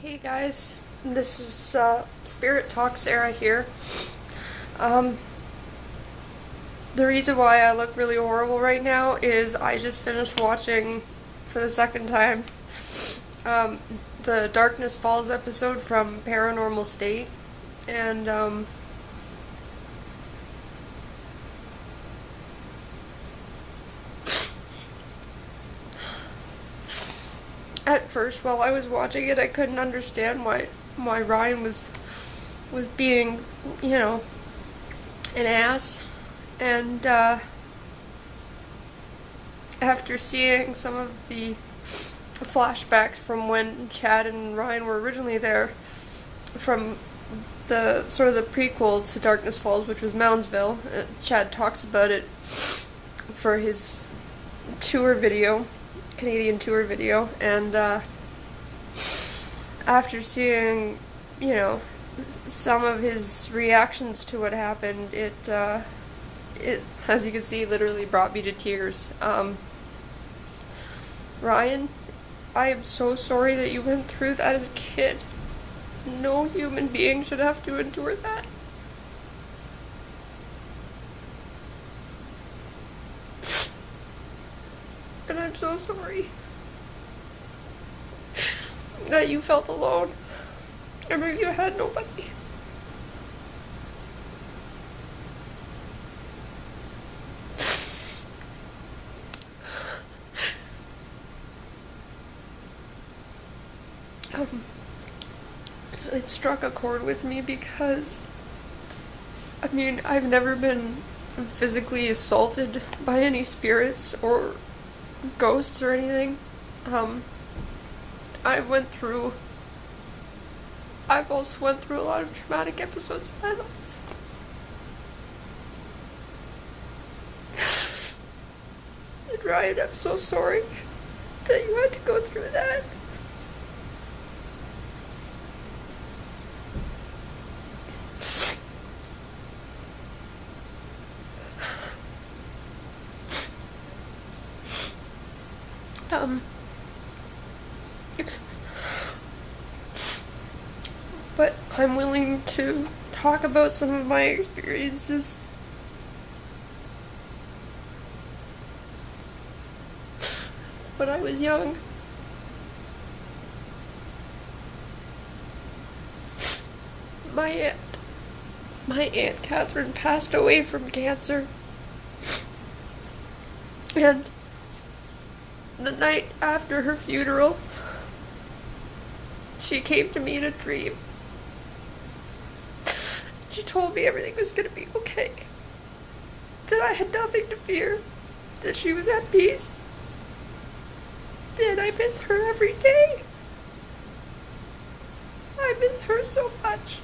Hey guys, this is Spirit Talk Sarah here. The reason why I look really horrible right now is I just finished watching for the second time the Darkness Falls episode from Paranormal State, and at first while I was watching it I couldn't understand why Ryan was being, an ass. And after seeing some of the flashbacks from when Chad and Ryan were originally there, from the sort of the prequel to Darkness Falls, which was Moundsville, Chad talks about it for his tour video, Canadian tour video, and after seeing, some of his reactions to what happened, it, as you can see, literally brought me to tears. Ryan, I am so sorry that you went through that as a kid. No human being should have to endure that. And I'm so sorry that you felt alone. I remember you had nobody. It struck a chord with me because, I've never been physically assaulted by any spirits or ghosts or anything. I've also went through a lot of traumatic episodes in my life. And Ryan, I'm so sorry that you had to go through that. But I'm willing to talk about some of my experiences. When I was young, my aunt Catherine passed away from cancer, and the night after her funeral, she came to me in a dream. She told me everything was gonna be okay, that I had nothing to fear, that she was at peace, and I miss her every day. I miss her so much.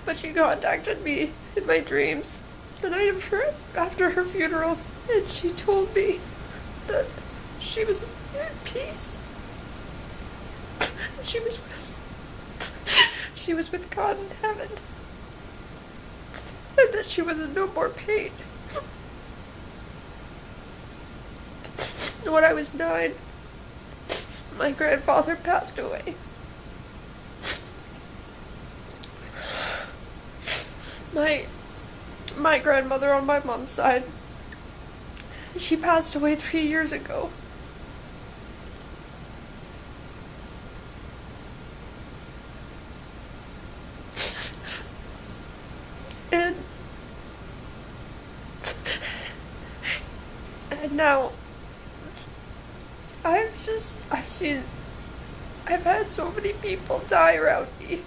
But she contacted me in my dreams the night of after her funeral, and she told me that she was at peace. She was with God in heaven, and that she was in no more pain. When I was 9, my grandfather passed away. My grandmother on my mom's side, she passed away 3 years ago. And now I've had so many people die around me.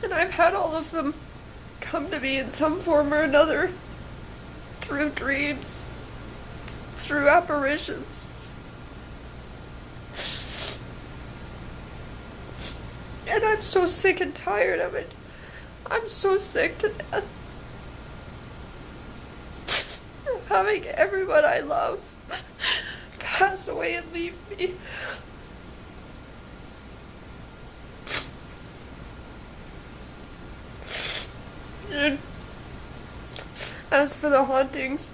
And I've had all of them come to me in some form or another, through dreams, through apparitions. And I'm so sick and tired of it. I'm so sick to death of having everyone I love pass away and leave me. And as for the hauntings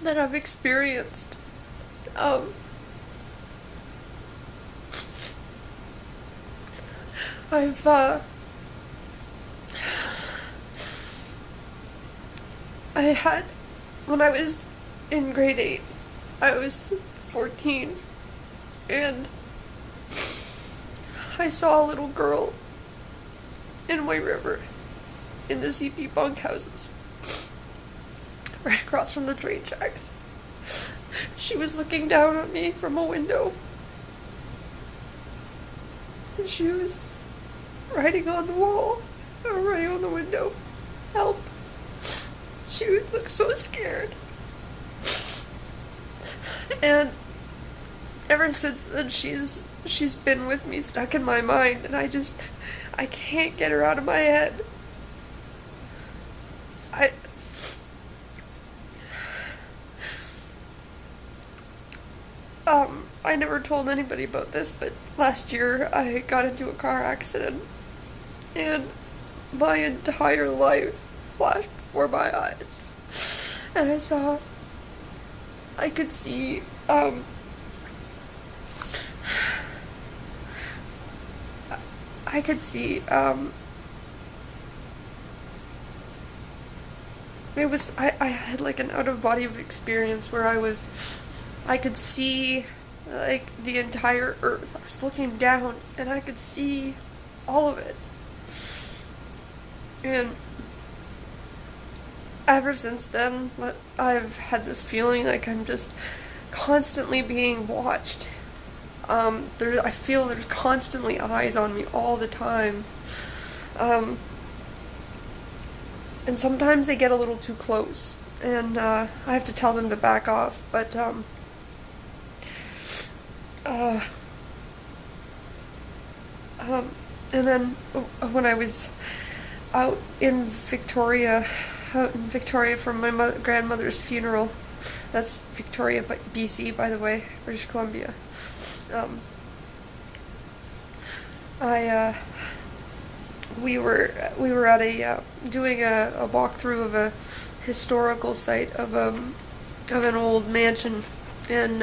that I've experienced, I've, I had, when I was in grade 8, I was 14, and I saw a little girl in White River in the CP bunkhouses right across from the train tracks. She was looking down on me from a window, and she was writing on the wall, or writing on the window, "Help." She would look so scared. And ever since then, she's been with me, stuck in my mind, and I can't get her out of my head. I never told anybody about this, but last year I got into a car accident, and my entire life flashed before my eyes. And I could see, I had like an out-of-body experience where I could see, like, the entire earth. I was looking down, and I could see all of it. And ever since then, I've had this feeling like I'm just constantly being watched. I feel there's constantly eyes on me all the time. And sometimes they get a little too close, and I have to tell them to back off, but and then when I was out in Victoria for my grandmother's funeral, that's Victoria, BC, by the way, British Columbia, we were at doing a walkthrough of a historical site of an old mansion, and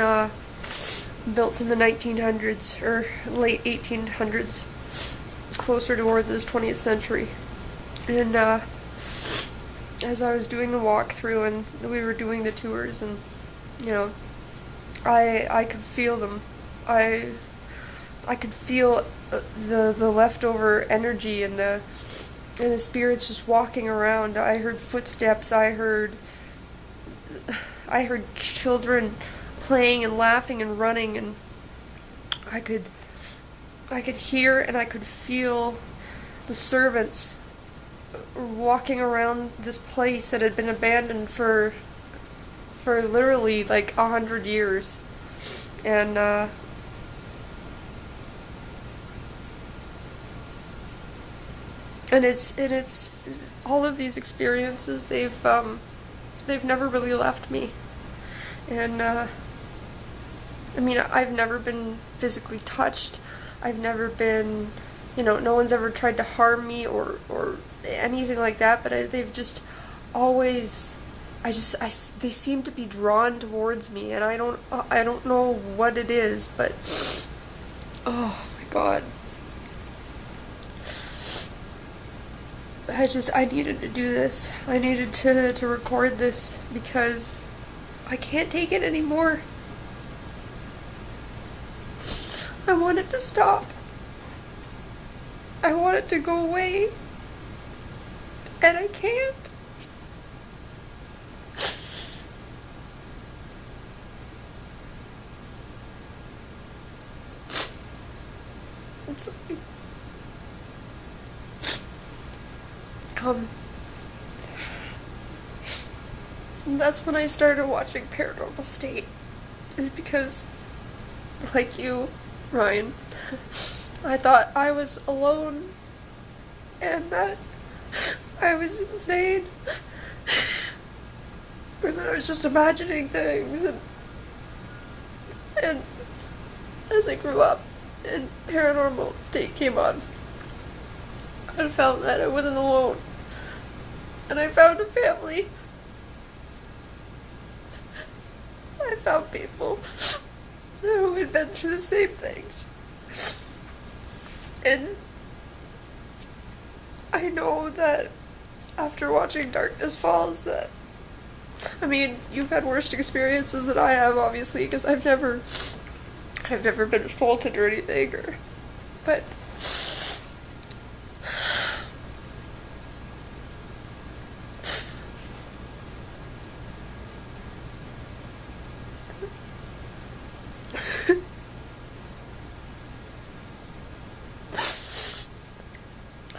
built in the 1900s or late 1800s, closer toward the 20th century. And as I was doing the walkthrough and we were doing the tours, and I could feel them. I could feel the leftover energy and the spirits just walking around. I heard footsteps. I heard children playing and laughing and running, and I could hear and I could feel the servants walking around this place that had been abandoned for literally like 100 years. And it's all of these experiences, they've never really left me. And I mean, I've never been physically touched. I've never been, no one's ever tried to harm me or anything like that, but they've just always, they seem to be drawn towards me, and I don't know what it is, but, oh my God. I needed to do this. I needed to record this because I can't take it anymore. I want it to stop. I want it to go away. And I can't. I'm sorry. That's when I started watching Paranormal State. Is because, like you, Ryan, I thought I was alone and that I was insane and that I was just imagining things, and as I grew up and Paranormal State came on, I found that I wasn't alone, And I found a family. I found people who had been through the same things. And I know that after watching Darkness Falls that, I mean, you've had worse experiences than I have, obviously, because I've never been assaulted or anything, but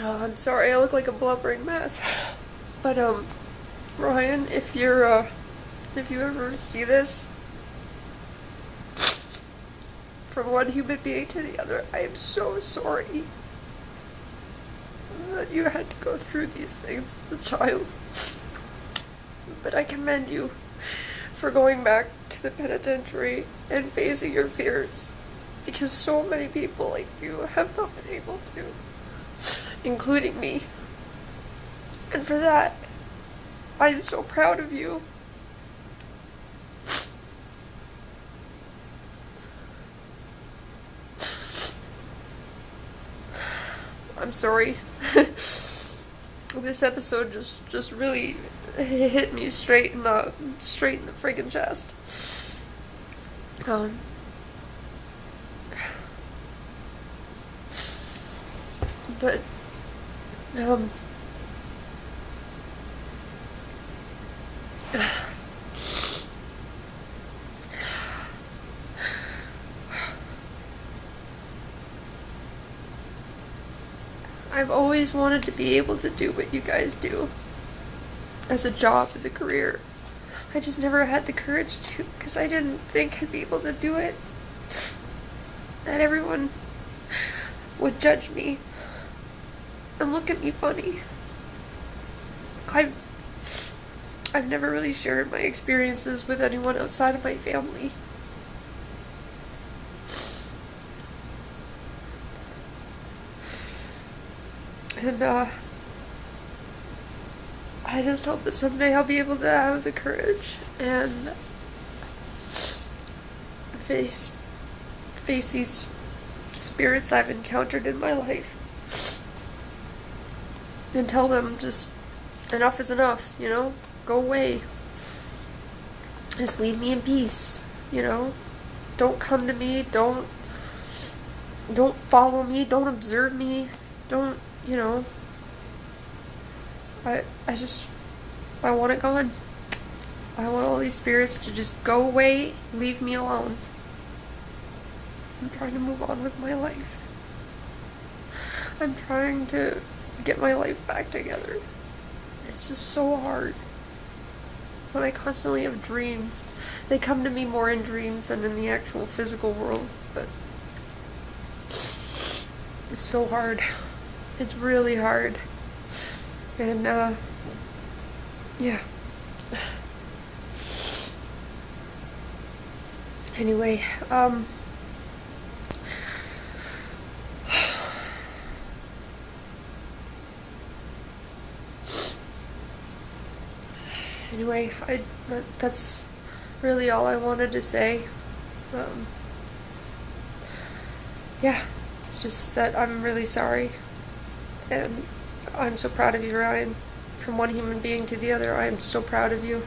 oh, I'm sorry, I look like a blubbering mess. But, Ryan, if you ever see this, from one human being to the other, I am so sorry that you had to go through these things as a child. But I commend you for going back to the penitentiary and facing your fears, because so many people like you have not been able to, including me. And for that, I am so proud of you. I'm sorry. This episode just really hit me straight in the friggin' chest. But I've always wanted to be able to do what you guys do. As a job, as a career. I just never had the courage to, because I didn't think I'd be able to do it. That everyone would judge me and look at me funny. I've never really shared my experiences with anyone outside of my family. And, I just hope that someday I'll be able to have the courage and face these spirits I've encountered in my life. And tell them just, enough is enough, you know? Go away. Just leave me in peace, you know? Don't come to me, don't follow me, don't observe me, don't, you know, I want it gone. I want all these spirits to just go away, leave me alone. I'm trying to move on with my life. I'm trying to get my life back together. It's just so hard. When I constantly have dreams, they come to me more in dreams than in the actual physical world, but it's so hard. It's really hard. And, yeah. Anyway, anyway, that's really all I wanted to say. Yeah, just that I'm really sorry. And I'm so proud of you, Ryan. From one human being to the other, I am so proud of you.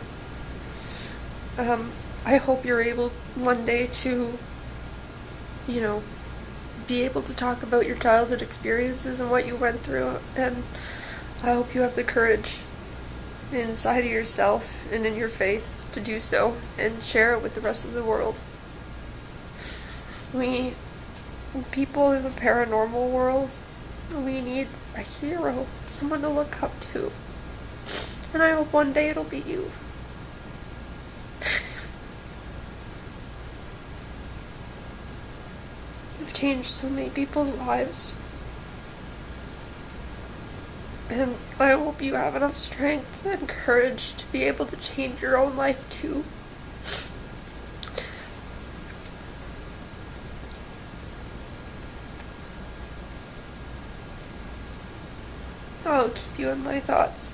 I hope you're able one day to, you know, be able to talk about your childhood experiences and what you went through. And I hope you have the courage inside of yourself and in your faith to do so and share it with the rest of the world. We, people in the paranormal world, we need a hero, someone to look up to. And I hope one day it'll be you. You've changed so many people's lives. And I hope you have enough strength and courage to be able to change your own life too. I'll keep you in my thoughts.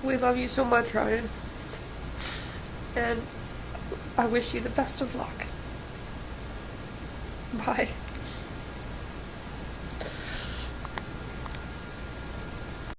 We love you so much, Ryan. And I wish you the best of luck. Bye.